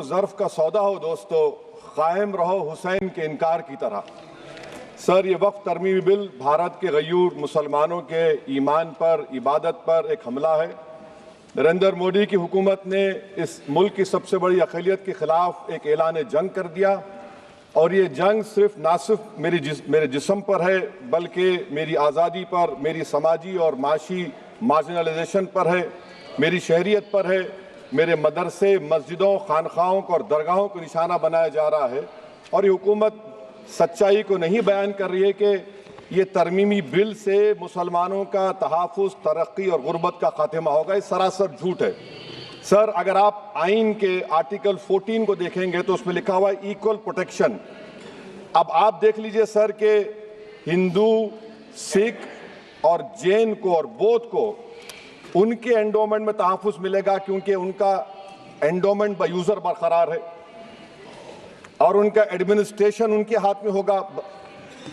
ज़र्फ का सौदा हो दोस्तों, कायम रहो हुसैन के इनकार की तरह। सर, ये वक्फ तरमीमी बिल भारत के गयूर मुसलमानों के ईमान पर, इबादत पर एक हमला है। नरेंद्र मोदी की हुकूमत ने इस मुल्क की सबसे बड़ी अक़लियत के खिलाफ एक ऐलान जंग कर दिया, और ये जंग ना सिर्फ मेरे जिस्म पर है, बल्कि मेरी आज़ादी पर, मेरी समाजी और माशी मार्जिनलाइजेशन पर है, मेरी शहरियत पर है, मेरे मदरसे, मस्जिदों, खानखाहों को और दरगाहों को निशाना बनाया जा रहा है। और ये हुकूमत सच्चाई को नहीं बयान कर रही है कि ये तरमीमी बिल से मुसलमानों का तहफ़्फ़ुज़, तरक्की और गुर्बत का खात्मा होगा। ये सरासर झूठ है। सर, अगर आप आइन के आर्टिकल 14 को देखेंगे तो उसमें लिखा हुआ है इक्वल प्रोटेक्शन। अब आप देख लीजिए सर कि हिंदू, सिख और जैन को और बौद्ध को उनके एंडोमेंट में तहफ़्फ़ुज़ मिलेगा, क्योंकि उनका एंडोमेंट बाय यूज़र बरकरार है और उनका एडमिनिस्ट्रेशन उनके हाथ में होगा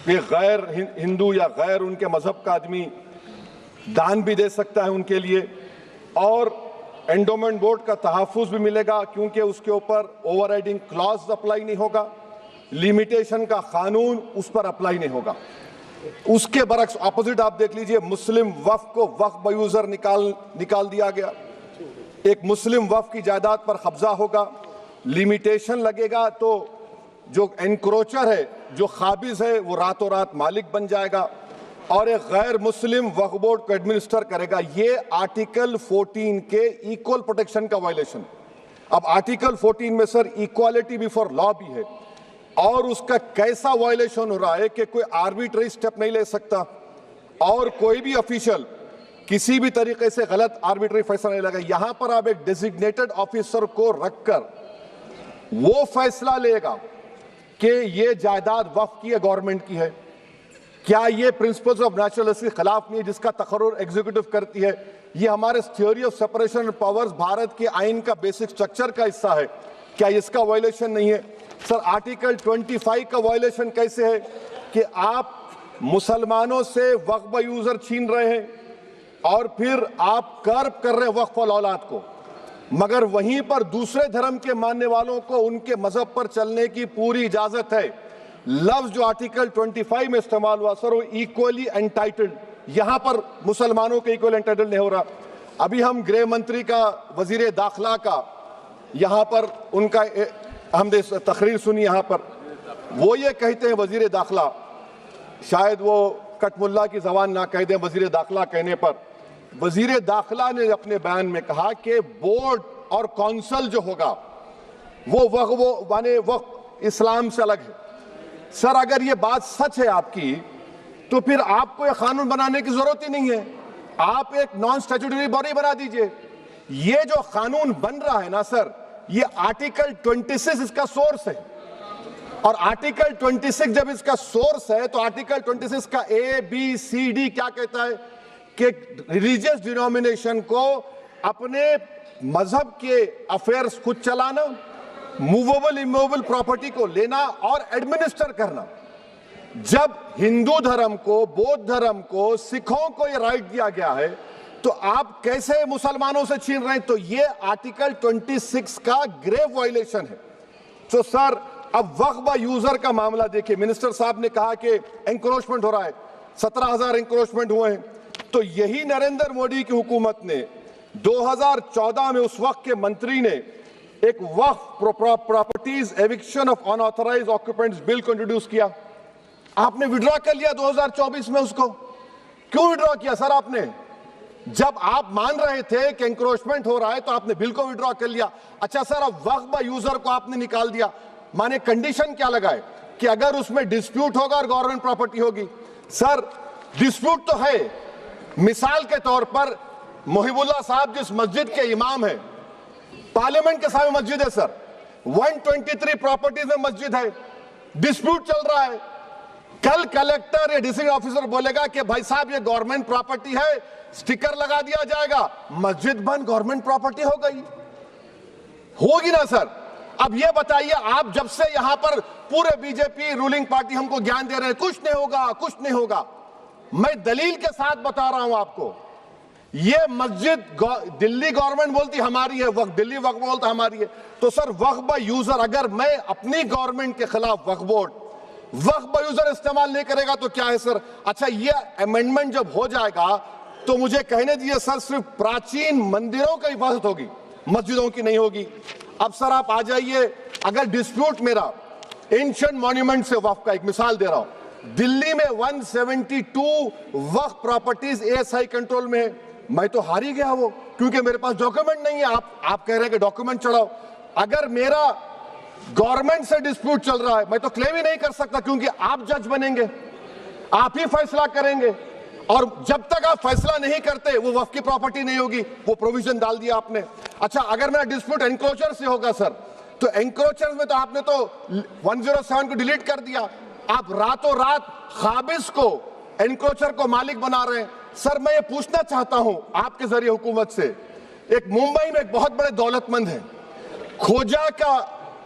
कि गैर हिंदू या गैर उनके मजहब का आदमी दान भी दे सकता है उनके लिए, और एंडोमेंट बोर्ड का तहफ़्फ़ुज़ भी मिलेगा क्योंकि उसके ऊपर ओवरराइडिंग क्लॉज अप्लाई नहीं होगा, लिमिटेशन का कानून उस पर अप्लाई नहीं होगा। उसके बरक्स अपोजिट आप देख लीजिए, मुस्लिम वक्फ को वक्फ बाय यूज़र निकाल दिया गया। एक मुस्लिम वक्फ की जायदाद पर कब्जा होगा, लिमिटेशन लगेगा तो जो एनक्रोचर है, जो खाबिज है, वो रातों रात मालिक बन जाएगा और एक गैर मुस्लिम वक्फ बोर्ड को एडमिनिस्टर करेगा। ये आर्टिकल 14 के इक्वल प्रोटेक्शन का वायलेशन। अब आर्टिकल 14 में सर इक्वालिटी बिफोर लॉ भी है, और उसका कैसा वायलेशन हो रहा है कि कोई आर्बिट्रेरी स्टेप नहीं ले सकता और कोई भी ऑफिशियल किसी भी तरीके से गलत आर्बिट्रेरी फैसला नहीं लगा। यहां पर आप एक डेजिग्नेटेड ऑफिसर को रखकर वो फैसला लेगा कि ये जायदाद वक्फ की है, गवर्नमेंट की है। क्या ये प्रिंसिपल्स ऑफ नेचुरलिज्म के खिलाफ नहीं है जिसका तकर्रुर एग्जीक्यूटिव करती है? ये हमारे theory of separation of powers, Bharat के आइन का बेसिक स्ट्रक्चर का हिस्सा है। क्या इसका वायलेशन नहीं है? सर, आर्टिकल 25 का वायलेशन कैसे है कि आप मुसलमानों से वक्फ बाय यूज़र छीन रहे हैं और फिर आप कर्ब कर रहे हैं वक्फ वाल औलाद को, मगर वहीं पर दूसरे धर्म के मानने वालों को उनके मजहब पर चलने की पूरी इजाजत है। लफ्ज जो आर्टिकल 25 में इस्तेमाल हुआ सर, वो इक्वली एंटाइटल्ड, यहां पर मुसलमानों के इक्वल एंटाइटल्ड नहीं हो रहा। अभी हम गृह मंत्री का, वजीर दाखिला का यहां पर उनका हमने तकरीर सुनी, यहां पर वो ये कहते हैं, वजीर दाखिला, शायद वो कटमुल्ला की जबान ना कह दें, वजीर दाखिला कहने पर वजीर दाखिला ने अपने बयान में कहा कि बोर्ड और काउंसिल जो होगा वो माने वक्फ इस्लाम से अलग है। सर, अगर ये बात सच है आपकी, तो फिर आपको ये कानून बनाने की जरूरत ही नहीं है, आप एक नॉन स्टैट्यूटरी बॉडी बना दीजिए। ये जो कानून बन रहा है ना सर, ये आर्टिकल 26 इसका सोर्स है, और आर्टिकल 26 जब इसका सोर्स है तो आर्टिकल 26 का ABCD क्या कहता है कि रिलीजियस डिनोमिनेशन को अपने मजहब के अफेयर्स खुद चलाना, मूवेबल इमूवेबल प्रॉपर्टी को लेना और एडमिनिस्टर करना। जब हिंदू धर्म को, बौद्ध धर्म को, सिखों को यह राइट दिया गया है, तो आप कैसे मुसलमानों से छीन रहे हैं? तो ये आर्टिकल 26 का ग्रेव वायलेशन है। तो सर, अब वक्फ बाय यूजर का मामला देखिए, मिनिस्टर साहब ने कहा कि एंक्रोचमेंट हो रहा है, 17,000 एंक्रोचमेंट हुए हैं। तो यही नरेंद्र मोदी की हुकूमत ने 2014 में उस वक्त के मंत्री ने एक Waqf properties eviction of unauthorised occupants bill को इंट्रोड्यूस किया। आपने विड्रॉ कर लिया 2024 में उसको। क्यों विड्रॉ किया सर आपने? जब आप मान रहे थे कि एंक्रोचमेंट हो रहा है तो आपने बिल को विड्रॉ कर लिया। अच्छा सर, अब वक्फ बाय यूजर को आपने निकाल दिया, माने कंडीशन क्या लगाए कि अगर उसमें डिस्प्यूट होगा और गवर्नमेंट प्रॉपर्टी होगी। सर, डिस्प्यूट तो है। मिसाल के तौर पर मोहिबुल्लाह साहब जिस मस्जिद के इमाम है, पार्लियामेंट के सामने मस्जिद है सर, 123 प्रॉपर्टीज में मस्जिद है, डिस्प्यूट चल रहा है। कल कलेक्टर या डिस्ट्रिक्ट ऑफिसर बोलेगा कि भाई साहब ये गवर्नमेंट प्रॉपर्टी है, स्टिकर लगा दिया जाएगा, मस्जिद बंद, गवर्नमेंट प्रॉपर्टी हो गई, होगी ना सर? अब ये बताइए, आप जब से यहां पर पूरे बीजेपी रूलिंग पार्टी हमको ज्ञान दे रहे हैं कुछ नहीं होगा, कुछ नहीं होगा। मैं दलील के साथ बता रहा हूं आपको ये मस्जिद दिल्ली गवर्नमेंट बोलती हमारी है, वक्फ दिल्ली वक्फ बोलता हमारी है। तो सर वक्फ बाय यूजर, अगर मैं अपनी गवर्नमेंट के खिलाफ वक्फ बोर्ड वक्फ बाय यूजर इस्तेमाल नहीं करेगा तो क्या है सर? अच्छा, ये अमेंडमेंट जब हो जाएगा तो मुझे कहने दीजिए सर, सिर्फ प्राचीन मंदिरों की हिफाजत होगी, मस्जिदों की नहीं होगी। अब सर आप आ जाइए, अगर डिस्प्यूट मेरा एंशिएंट मॉन्यूमेंट से वक्फ का, एक मिसाल दे रहा हूं, दिल्ली में 172 वक्फ प्रॉपर्टीज एएसआई कंट्रोल में है, मैं तो हार ही गया वो, क्योंकि मेरे पास डॉक्यूमेंट नहीं है। आप कह रहे हैं कि डॉक्यूमेंट चढ़ाओ। अगर मेरा गवर्नमेंट से डिस्प्यूट चल रहा है, मैं तो क्लेम ही नहीं कर सकता, क्योंकि आप जज बनेंगे, आप ही फैसला करेंगे, और जब तक आप फैसला नहीं करते वो वक्फ की प्रॉपर्टी नहीं होगी। वो प्रोविजन डाल दिया आपने। अच्छा, अगर मेरा डिस्प्यूट एनक्रोचर से होगा सर, तो एनक्रोचर में तो आपने तो 107 को डिलीट कर दिया। आप रातों रात खाबिज को, एनक्रोचर को मालिक बना रहे हैं। सर मैं ये पूछना चाहता हूं आपके जरिए हुकूमत से, एक मुंबई में एक बहुत बड़े दौलतमंद है,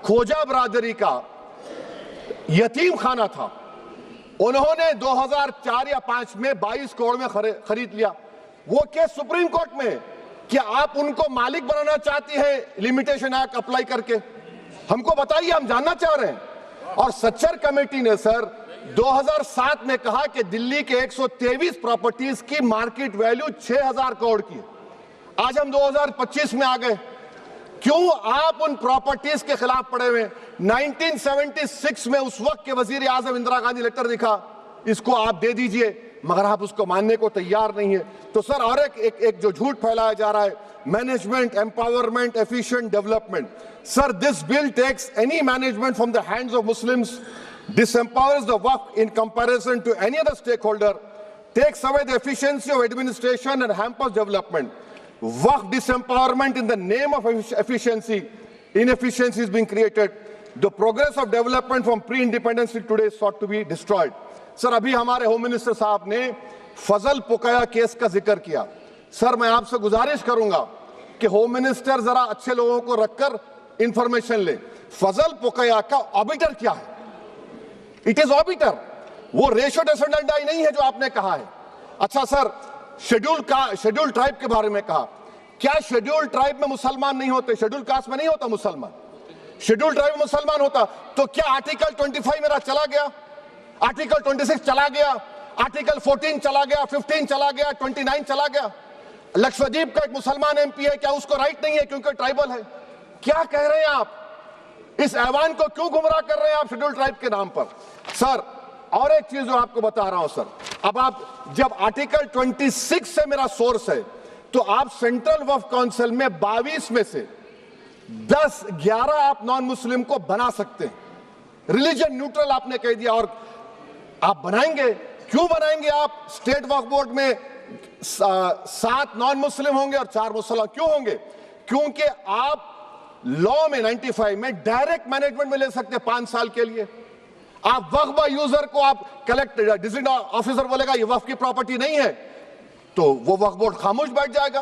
खोजा बरादरी का यतीम खाना था, उन्होंने 2004 या 5 में 22 करोड़ में खरीद लिया। वो केस सुप्रीम कोर्ट में, क्या आप उनको मालिक बनाना चाहती है लिमिटेशन एक्ट अप्लाई करके? हमको बताइए, हम जानना चाह रहे हैं। और सच्चर कमेटी ने सर 2007 में कहा कि दिल्ली के 123 प्रॉपर्टीज की मार्केट वैल्यू 6000 करोड़ की है। आज हम 2025 में आ गए, क्यों आप उन प्रॉपर्टीज के खिलाफ पड़े हुए? 1976 में उस वक्त के वजीर आजम इंदिरा गांधी लेटर दिखा, इसको आप दे दीजिए, मगर आप उसको मानने को तैयार नहीं है। तो सर और एक जो झूठ फैलाया जा रहा है, management empowerment efficient development. Sir this bill takes any management from the hands of Muslims, disempowers the waqf in comparison to any other stakeholder, takes away the efficiency of administration and hampers development. Waqf disempowerment in the name of efficiency, inefficiency is being created. The progress of development from pre-independence till today sought to be destroyed. Sir अभी हमारे home minister साहब ने फजल पुकाया case का जिक्र किया। Sir मैं आपसे गुजारिश करूंगा कि होम मिनिस्टर जरा अच्छे लोगों को रखकर इंफॉर्मेशन ले। फजल पुकाया का ऑबिटर क्या है? इट इज ऑबिटर, वो रेशो डिसेंडेंटाई नहीं है जो आपने कहा है। अच्छा सर, शेड्यूल ट्राइब के बारे में कहा, क्या शेड्यूल ट्राइब में मुसलमान नहीं होते? शेड्यूल कास्ट में नहीं होता मुसलमान, शेड्यूल ट्राइब में मुसलमान होता। तो क्या आर्टिकल 25 मेरा चला गया, आर्टिकल 26 चला गया, आर्टिकल 14 चला गया, 15 चला गया, 29 चला गया? लक्षद्वीप का एक मुसलमान एमपी है, क्या उसको राइट नहीं है क्योंकि ट्राइबल है? क्या कह रहे हैं आप? इस ऐवान को क्यों गुमराह कर रहे हैं आप शेड्यूल ट्राइब के नाम पर? सर और एक चीज जो आपको बता रहा हूं सर, अब आप जब आर्टिकल 26 से मेरा सोर्स है, तो आप सेंट्रल वक्फ काउंसिल में 22 में से 11 आप नॉन मुस्लिम को बना सकते हैं। रिलीजन न्यूट्रल आपने कह दिया, और आप बनाएंगे, क्यों बनाएंगे आप? स्टेट वक्फ बोर्ड में 7 नॉन मुस्लिम होंगे और 4 मुसलमान क्यों होंगे? क्योंकि आप लॉ में 95 में डायरेक्ट मैनेजमेंट में ले सकते हैं 5 साल के लिए। आप वक्फ बाय यूजर को आप कलेक्ट डिस्ट्रिक्ट ऑफिसर बोलेगा ये वक्फ की प्रॉपर्टी नहीं है, तो वो वक्फ बोर्ड खामोश बैठ जाएगा,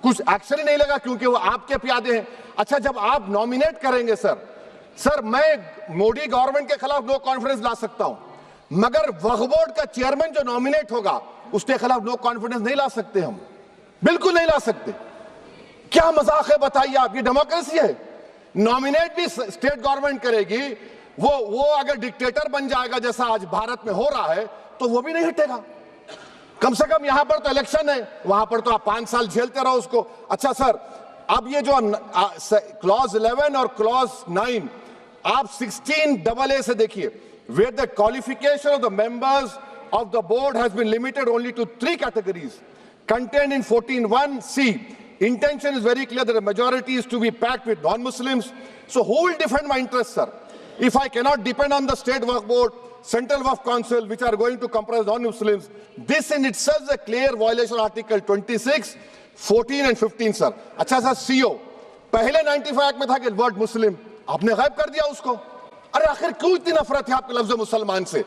कुछ एक्शन ही नहीं लेगा, क्योंकि वो आपके प्यादे हैं। अच्छा, जब आप नॉमिनेट करेंगे सर मैं मोदी गवर्नमेंट के खिलाफ नो कॉन्फिडेंस ला सकता हूं, मगर वक्फ बोर्ड का चेयरमैन जो नॉमिनेट होगा उसके खिलाफ नो कॉन्फिडेंस नहीं ला सकते, हम बिल्कुल नहीं ला सकते। क्या मजाक है बताइए आप? ये डेमोक्रेसी है? नॉमिनेट भी स्टेट गवर्नमेंट करेगी, वो अगर डिक्टेटर बन जाएगा जैसा आज भारत में हो रहा है तो वो भी नहीं हटेगा। कम से कम यहां पर तो इलेक्शन है, वहां पर तो आप 5 साल झेलते रहो उसको। अच्छा सर, अब ये जो क्लॉज 11 और क्लॉज 9 आप 16AA से देखिए, where the qualification of the members of the board has been limited only to 3 categories contained in 14(1)(c). Intention is very clear that the majority is to be packed with non-Muslims. So who will defend my interests, sir? If I cannot depend on the state waqf board, central waqf council, which are going to comprise non-Muslims, this in itself is a clear violation of Article 26, 14 and 15, sir. अच्छा sir, CO पहले 95 act में था कि word मुस्लिम, आपने गायब कर दिया उसको। अरे आखिर क्यों इतनी नफरत है आपके लफ्ज मुसलमान से?